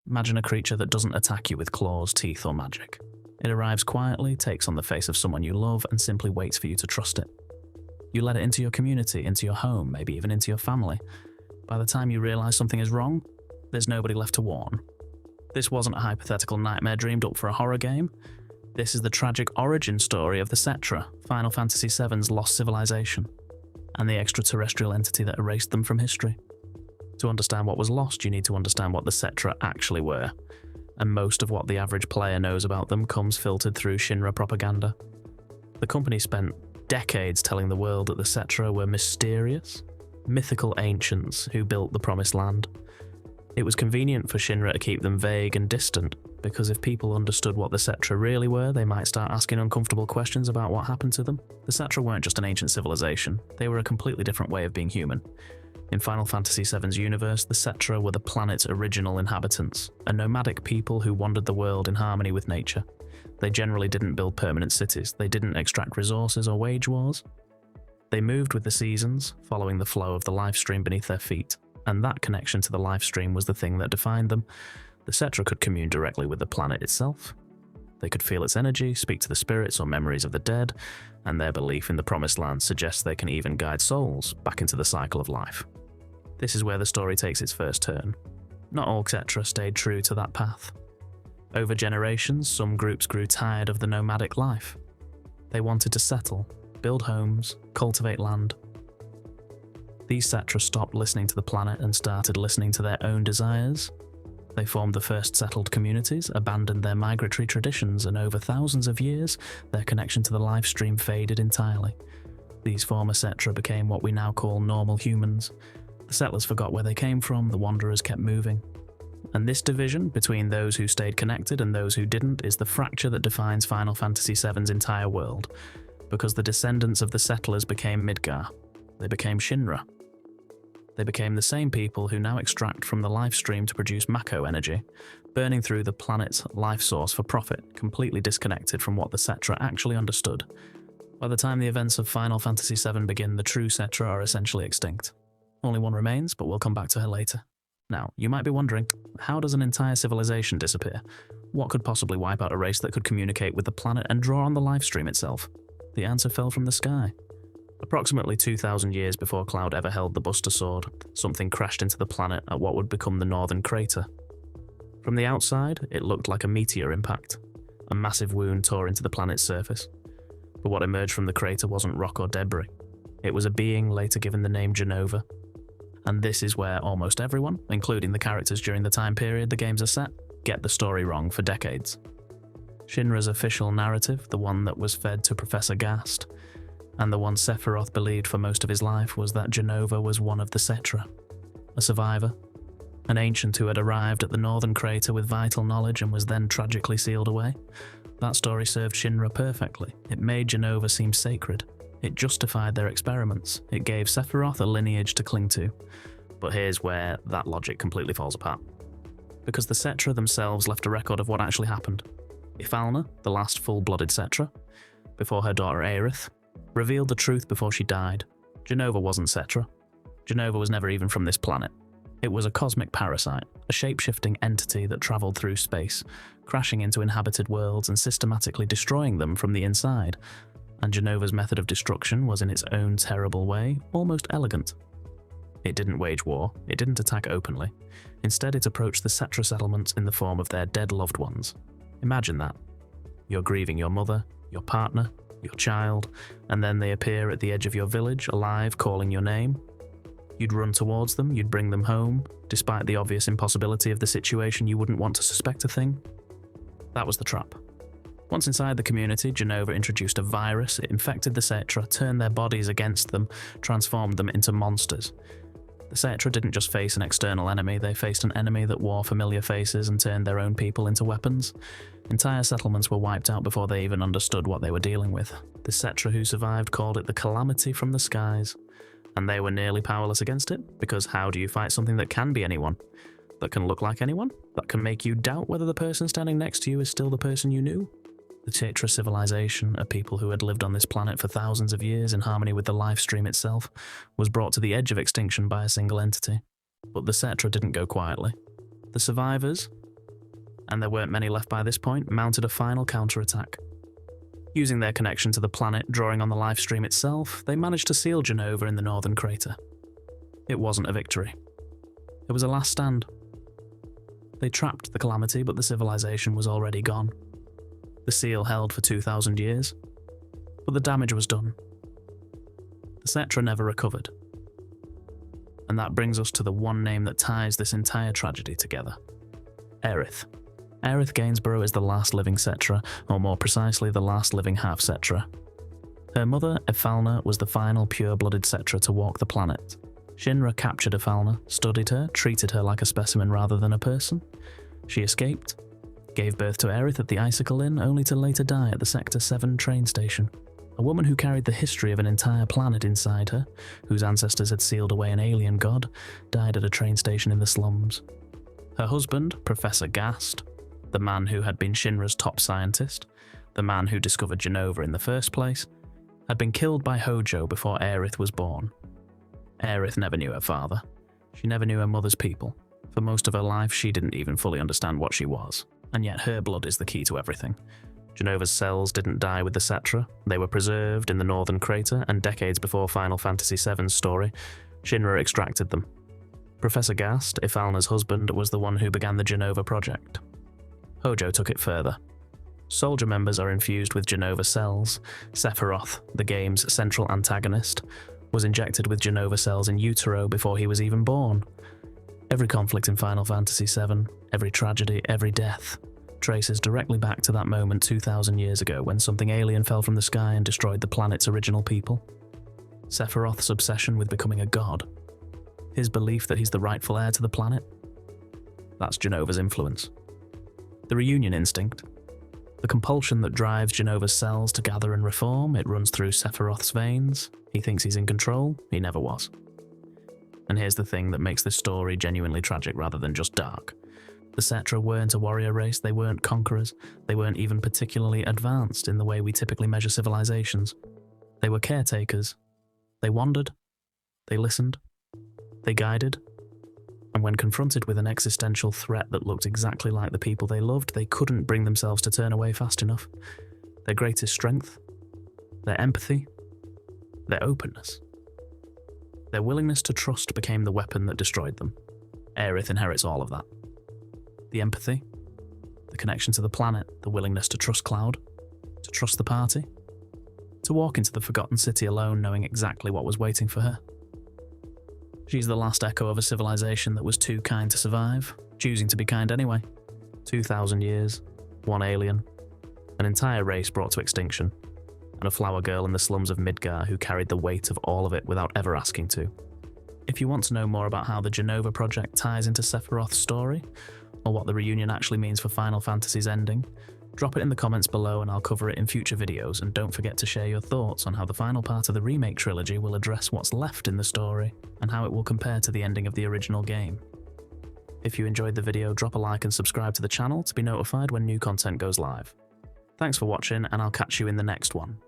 Imagine a creature that doesn't attack you with claws, teeth, or magic. It arrives quietly, takes on the face of someone you love, and simply waits for you to trust it. You let it into your community, into your home, maybe even into your family. By the time you realize something is wrong, there's nobody left to warn. This wasn't a hypothetical nightmare dreamed up for a horror game. This is the tragic origin story of the Cetra, Final Fantasy VII's lost civilization, and the extraterrestrial entity that erased them from history. To understand what was lost, you need to understand what the Cetra actually were, and most of what the average player knows about them comes filtered through Shinra propaganda. The company spent decades telling the world that the Cetra were mysterious, mythical ancients who built the Promised Land. It was convenient for Shinra to keep them vague and distant, because if people understood what the Cetra really were, they might start asking uncomfortable questions about what happened to them. The Cetra weren't just an ancient civilization, they were a completely different way of being human. In Final Fantasy VII's universe, the Cetra were the planet's original inhabitants, a nomadic people who wandered the world in harmony with nature. They generally didn't build permanent cities, they didn't extract resources or wage wars. They moved with the seasons, following the flow of the life stream beneath their feet, and that connection to the life stream was the thing that defined them. The Cetra could commune directly with the planet itself. They could feel its energy, speak to the spirits or memories of the dead, and their belief in the Promised Land suggests they can even guide souls back into the cycle of life. This is where the story takes its first turn. Not all Cetra stayed true to that path. Over generations, some groups grew tired of the nomadic life. They wanted to settle, build homes, cultivate land. These Cetra stopped listening to the planet and started listening to their own desires. They formed the first settled communities, abandoned their migratory traditions, and over thousands of years, their connection to the life stream faded entirely. These former Cetra became what we now call normal humans. The settlers forgot where they came from, the wanderers kept moving. And this division between those who stayed connected and those who didn't is the fracture that defines Final Fantasy VII's entire world, because the descendants of the settlers became Midgar. They became Shinra. They became the same people who now extract from the life stream to produce Mako energy, burning through the planet's life source for profit, completely disconnected from what the Cetra actually understood. By the time the events of Final Fantasy VII begin, the true Cetra are essentially extinct. Only one remains, but we'll come back to her later. Now, you might be wondering, how does an entire civilization disappear? What could possibly wipe out a race that could communicate with the planet and draw on the life stream itself? The answer fell from the sky. Approximately 2,000 years before Cloud ever held the Buster Sword, something crashed into the planet at what would become the Northern Crater. From the outside, it looked like a meteor impact. A massive wound tore into the planet's surface. But what emerged from the crater wasn't rock or debris. It was a being later given the name Jenova. And this is where almost everyone, including the characters during the time period the games are set, get the story wrong for decades. Shinra's official narrative, the one that was fed to Professor Gast, and the one Sephiroth believed for most of his life, was that Jenova was one of the Cetra, a survivor, an ancient who had arrived at the Northern Crater with vital knowledge and was then tragically sealed away. That story served Shinra perfectly. It made Jenova seem sacred. It justified their experiments. It gave Sephiroth a lineage to cling to. But here's where that logic completely falls apart. Because the Cetra themselves left a record of what actually happened. Ifalna, the last full-blooded Cetra, before her daughter Aerith, revealed the truth before she died. Jenova wasn't Cetra. Jenova was never even from this planet. It was a cosmic parasite, a shape-shifting entity that travelled through space, crashing into inhabited worlds and systematically destroying them from the inside. And Jenova's method of destruction was, in its own terrible way, almost elegant. It didn't wage war, it didn't attack openly. Instead, it approached the Cetra settlements in the form of their dead loved ones. Imagine that. You're grieving your mother, your partner, your child, and then they appear at the edge of your village, alive, calling your name. You'd run towards them, you'd bring them home. Despite the obvious impossibility of the situation, you wouldn't want to suspect a thing. That was the trap. Once inside the community, Jenova introduced a virus. It infected the Cetra, turned their bodies against them, transformed them into monsters. The Cetra didn't just face an external enemy, they faced an enemy that wore familiar faces and turned their own people into weapons. Entire settlements were wiped out before they even understood what they were dealing with. The Cetra who survived called it the calamity from the skies. And they were nearly powerless against it, because how do you fight something that can be anyone? That can look like anyone? That can make you doubt whether the person standing next to you is still the person you knew? The Cetra civilization, a people who had lived on this planet for thousands of years in harmony with the life stream itself, was brought to the edge of extinction by a single entity. But the Cetra didn't go quietly. The survivors, and there weren't many left by this point, mounted a final counterattack. Using their connection to the planet drawing on the life stream itself, they managed to seal Jenova in the northern crater. It wasn't a victory. It was a last stand. They trapped the calamity, but the civilization was already gone. The seal held for 2,000 years, but the damage was done. The Cetra never recovered. And that brings us to the one name that ties this entire tragedy together: Aerith. Aerith Gainsborough is the last living Cetra, or more precisely, the last living half-Cetra. Her mother, Ephalna, was the final pure-blooded Cetra to walk the planet. Shinra captured Ephalna, studied her, treated her like a specimen rather than a person. She escaped, gave birth to Aerith at the Icicle Inn, only to later die at the Sector 7 train station. A woman who carried the history of an entire planet inside her, whose ancestors had sealed away an alien god, died at a train station in the slums. Her husband, Professor Gast, the man who had been Shinra's top scientist, the man who discovered Jenova in the first place, had been killed by Hojo before Aerith was born. Aerith never knew her father. She never knew her mother's people. For most of her life, she didn't even fully understand what she was, and yet her blood is the key to everything. Jenova's cells didn't die with the Cetra. They were preserved in the northern crater, and decades before Final Fantasy VII's story, Shinra extracted them. Professor Gast, Ephalna's husband, was the one who began the Jenova project. Hojo took it further. Soldier members are infused with Jenova cells. Sephiroth, the game's central antagonist, was injected with Jenova cells in utero before he was even born. Every conflict in Final Fantasy VII, every tragedy, every death, traces directly back to that moment 2,000 years ago when something alien fell from the sky and destroyed the planet's original people. Sephiroth's obsession with becoming a god. His belief that he's the rightful heir to the planet. That's Jenova's influence. The reunion instinct. The compulsion that drives Jenova's cells to gather and reform, it runs through Sephiroth's veins. He thinks he's in control, he never was. And here's the thing that makes this story genuinely tragic rather than just dark. The Cetra weren't a warrior race, they weren't conquerors, they weren't even particularly advanced in the way we typically measure civilizations. They were caretakers. They wandered, they listened, they guided, and when confronted with an existential threat that looked exactly like the people they loved, they couldn't bring themselves to turn away fast enough. Their greatest strength, their empathy, their openness. Their willingness to trust became the weapon that destroyed them. Aerith inherits all of that. The empathy, the connection to the planet, the willingness to trust Cloud, to trust the party, to walk into the Forgotten City alone knowing exactly what was waiting for her. She's the last echo of a civilization that was too kind to survive, choosing to be kind anyway. 2,000 years, one alien, an entire race brought to extinction, and a flower girl in the slums of Midgar who carried the weight of all of it without ever asking to. If you want to know more about how the Jenova project ties into Sephiroth's story, or what the reunion actually means for Final Fantasy's ending, drop it in the comments below and I'll cover it in future videos, and don't forget to share your thoughts on how the final part of the remake trilogy will address what's left in the story and how it will compare to the ending of the original game. If you enjoyed the video, drop a like and subscribe to the channel to be notified when new content goes live. Thanks for watching, and I'll catch you in the next one.